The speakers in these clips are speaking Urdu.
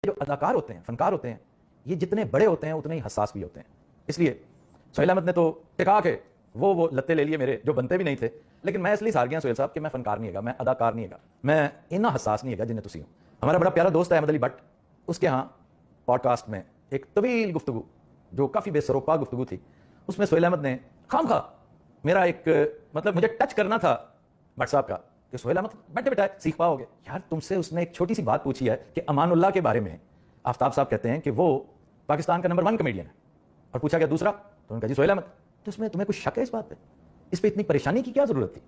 جو اداکار ہوتے ہیں، فنکار ہوتے ہیں، یہ جتنے بڑے ہوتے ہیں اتنے ہی حساس بھی ہوتے ہیں. اس لیے سہیل احمد نے تو ٹکا کے وہ لتے لے لیے میرے جو بنتے بھی نہیں تھے، لیکن میں اس لیے ہار گیا سہیل صاحب کہ میں فنکار نہیں ہے گا، میں اداکار نہیں ہے گا، میں اتنا حساس نہیں ہے گا جنہیں تسی ہوں. ہمارا بڑا پیارا دوست ہے احمد علی بٹ، اس کے ہاں پوڈ کاسٹ میں ایک طویل گفتگو جو کافی بے سروپا گفتگو تھی، اس میں سہیل احمد نے خام خواہ میرا ایک مطلب مجھے ٹچ کرنا تھا بٹ صاحب کا کہ سہیل احمد بیٹھے بیٹھا سیکھ پاؤ گے یار. تم سے اس نے ایک چھوٹی سی بات پوچھی ہے کہ امان اللہ کے بارے میں آفتاب صاحب کہتے ہیں کہ وہ پاکستان کا نمبر 1 کمیڈین ہے، اور پوچھا گیا دوسرا تو انہوں نے کہا جی سہیل احمد. تو اس میں تمہیں کچھ شک ہے اس بات پہ؟ اس پہ اتنی پریشانی کی کیا ضرورت تھی؟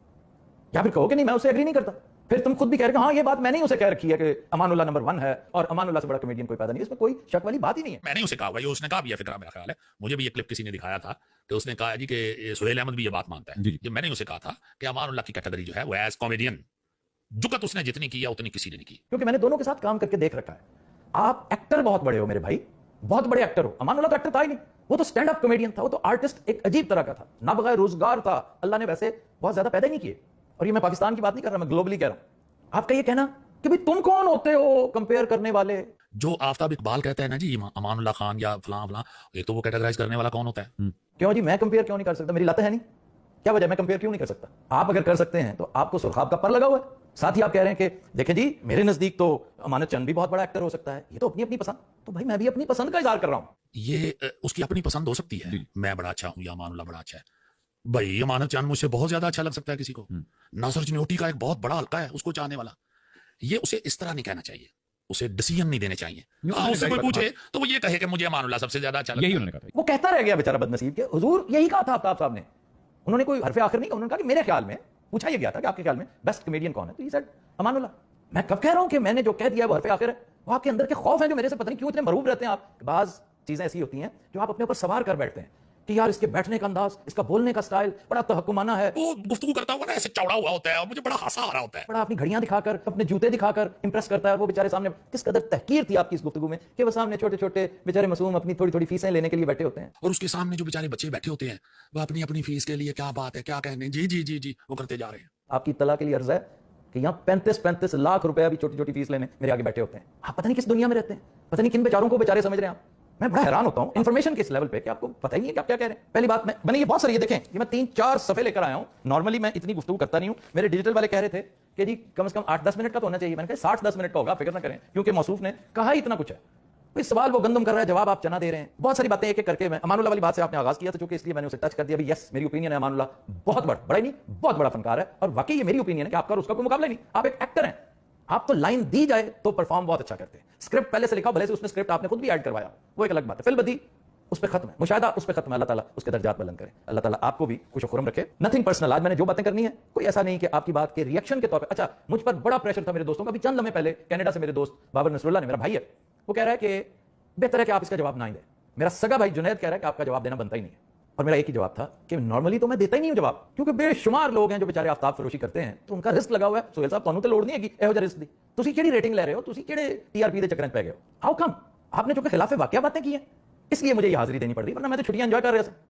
یا پھر کہو کہ نہیں میں اسے ایگری نہیں کرتا، پھر تم خود بھی کہہ رہے کہ ہاں یہ بات میں نے اسے کہہ رکھی ہے کہ امان اللہ نمبر 1 ہے اور امان اللہ سے بڑا کمیڈین کوئی پیدا نہیں. اس میں کوئی شک والی بات ہی نہیں ہے. میں نے اسے کہا ہوگا، یہ اس نے کہا بھی ہے، فکرہ میرا خیال ہے، مجھے بھی یہ کلپ کسی نے دکھایا تھا کہ اس نے کہا جی کہ سہیل احمد بھی یہ بات مانتا ہے. یہ میں نے اسے کہا تھا کہ امان اللہ کی کیٹیگری جو ہے وہ ایز کامیڈین جکت اس نے جتنی کی ہے اتنی کسی نے نہیں کی، کیونکہ میں نے دونوں کے ساتھ کام کر کے دیکھ رکھا ہے. آپ ایکٹر بہت بڑے ہو میرے بھائی، بہت بڑے ایکٹر ہو. امان اللہ تو ایکٹر تھا ہی نہیں، وہ تو سٹینڈ اپ کامیڈین تھا، وہ تو آرٹسٹ ایک عجیب طرح کا تھا، نابغہ روزگار تھا. اللہ نے ویسے بہت زیادہ پیدا نہیں کیے، اور یہ میں پاکستان کی بات نہیں کر رہا، میں گلوبلی کہہ رہا ہوں. آپ کا یہ کہنا کہ بھئی تم کون ہوتے ہو کمپیئر کرنے والے؟ جو آفتاب اقبال کہتا ہے نا جی امان اللہ خان یا فلاں فلاں، ایک تو وہ کیٹیگرائز کرنے والا کون ہوتا ہے؟ کیوں جی میں کمپیئر کیوں نہیں کر سکتا؟ میری لت ہے نہیں، کیا وجہ میں کمپیئر کیوں نہیں کر سکتا؟ آپ اگر کر سکتے ہیں تو آپ کو سرخاب کا پر لگا ہوا ہے. ساتھ ہی آپ کہہ رہے ہیں کہ دیکھیں جی میرے نزدیک تو امانت چند بھی بہت بڑا ایکٹر ہو سکتا ہے. یہ تو اپنی اپنی پسند. تو بھائی میں بھی اپنی پسند کا اظہار کر رہا ہوں. یہ اس کی اپنی پسند ہو سکتی ہے، میں بڑا اچھا ہوں یا امان اللہ بڑا اچھا ہے. بھائی امانت چاند مجھ سے بہت زیادہ اچھا لگ سکتا ہے کسی کو. ناصر چنوٹی کا ایک بہت بڑا حلقہ ہے اس کو چاہنے والا. یہ اسے اس طرح نہیں کہنا چاہیے، اسے ڈیسیژن نہیں دینے چاہیے. اس سے کوئی پوچھے تو وہ یہ کہے کہ مجھے امان اللہ سب سے زیادہ اچھا لگتا ہے. یہی انہوں نے کہا. وہ کہتا رہ گیا بیچارہ بد نصیب کہ حضور یہی کہا تھا آفتاب صاحب نے. انہوں نے کوئی حرف آخر نہیں کہا، انہوں نے کہا کہ میرے خیال میں پوچھا یہ گیا تھا کہ آپ کے خیال میں بیسٹ کمیڈین کون ہے، تو یہ سیڈ امان اللہ. میں کب کہہ رہا ہوں کہ میں نے جو کہہ دیا وہ حرف آخر ہے؟ وہ آپ کے اندر کے خوف ہیں جو میرے سے پتہ نہیں کیوں اتنے مرعوب رہتے ہیں. آپ بعض چیزیں ایسی ہوتی ہیں جو آپ اپنے اوپر سوار کر بیٹھتے ہیں کہ یار اس کے بیٹھنے کا انداز، اس کا بولنے کا سٹائل بڑا تحکمانہ ہے. وہ گفتگو کرتا ہوا نا ایسے چوڑا ہوا ہوتا ہے اور مجھے بڑا ہنسا آ رہا ہوتا ہے. بڑا اپنی گھڑیاں دکھا کر اپنے جوتے دکھا کر امپریس کرتا ہے. وہ بیچارے سامنے کس قدر تحقیر تھی آپ کی اس گفتگو میں کہ وہ سامنے چھوٹے چھوٹے بیچارے معصوم اپنی تھوڑی تھوڑی فیسیں لینے کے لیے بیٹھے ہوتے ہیں. اور اس کے سامنے جو بیچارے بچے بیٹھے ہوتے ہیں وہ اپنی اپنی فیس کے لیے کیا بات ہے کیا کہنے جی جی جی جی وہ کرتے جا رہے ہیں. آپ کی اطلاع کے لیے عرض ہے کہ یہاں 35 لاکھ روپے ابھی چھوٹی چھوٹی فیس لینے میرے آگے بیٹھے ہوتے ہیں. آپ پتہ نہیں کس دنیا میں رہتے ہیں، پتہ نہیں کن بیچاروں کو بیچارے سمجھ رہے ہیں آپ. میں بڑا حیران ہوتا ہوں انفارمیشن کے اس لیول پہ کہ آپ کو پتہ ہی نہیں ہے کہ آپ کیا کہہ رہے ہیں. پہلی بات میں نے یہ بہت ساری یہ دیکھیں کہ میں 3-4 صفحے لے کر آیا ہوں. نارملی میں اتنی گفتگو کرتا نہیں ہوں. میرے ڈیجیٹل والے کہہ رہے تھے کہ جی کم سے کم 8-10 منٹ کا تو ہونا چاہیے. میں نے کہا 60-10 منٹ کا ہوگا، فکر نہ کریں، کیونکہ موصوف نے کہا ہی اتنا کچھ ہے. اس سوال وہ گندم کر رہا ہے، جواب آپ چنا دے رہے ہیں. بہت ساری باتیں ایک ایک کر کے میں امان اللہ والی بات سے آپ نے آغاز کیا تھا چونکہ اس لیے میں نے اسے ٹچ کر دیا. بھائی یس میری اوپینین ہے امان اللہ بہت بڑا ہی نہیں بہت بڑا فنکار ہے، اور واقعی یہ میری اوپینین ہے کہ آپ کا اس کا کوئی مقابلہ نہیں. آپ ایک ایکٹر ہیں، آپ تو لائن دی جائے تو پرفارم بہت اچھا کرتے ہیں. اسکرپٹ پہلے سے لکھا بھلے سے اس میں اسکرپٹ آپ نے خود بھی ایڈ کروایا، وہ ایک الگ بات ہے. فل بدی اس پہ ختم ہے، مشاہدہ اس پہ ختم ہے. اللہ تعالیٰ اس کے درجات بلند کرے، اللہ تعالیٰ آپ کو بھی خوش و خرم رکھے. Nothing personal. آج میں نے جو باتیں کرنی ہے کوئی ایسا نہیں کہ آپ کی بات کے ریئیکشن کے طور پہ. اچھا مجھ پر بڑا پریشر تھا میرے دوستوں کا. ابھی چند لمحے پہلے کینیڈا سے میرے دوست بابر نصر اللہ نے، میرا بھائی ہے، وہ کہہ رہا ہے کہ بہتر ہے کہ آپ اس کا جواب نہ ہی دیں. میرا سگا بھائی جنید کہہ رہا ہے کہ آپ کا جواب دینا بنتا ہی نہیں ہے. اور میرا ایک ہی جواب تھا کہ نارملی تو میں دیتا ہی نہیں ہوں جواب، کیونکہ بے شمار لوگ ہیں جو بیچارے آفتاب فروشی کرتے ہیں تو ان کا رسک لگا ہوا ہے. سہیل صاحب تانوں تے لوڑ نہیں ہے کہ ایہو جہا رسک دی. تسی کیڑی ریٹنگ لے رہے ہو، تسی کیڑے ٹی آر پی دے چکراں پہ گئے ہو؟ How come? آپ نے چونکہ خلاف واقعہ باتیں کی ہیں اس لیے مجھے یہ حاضری دینی پڑ رہی، ورنہ میں تو چھٹیاں انجوائے کر رہا تھا.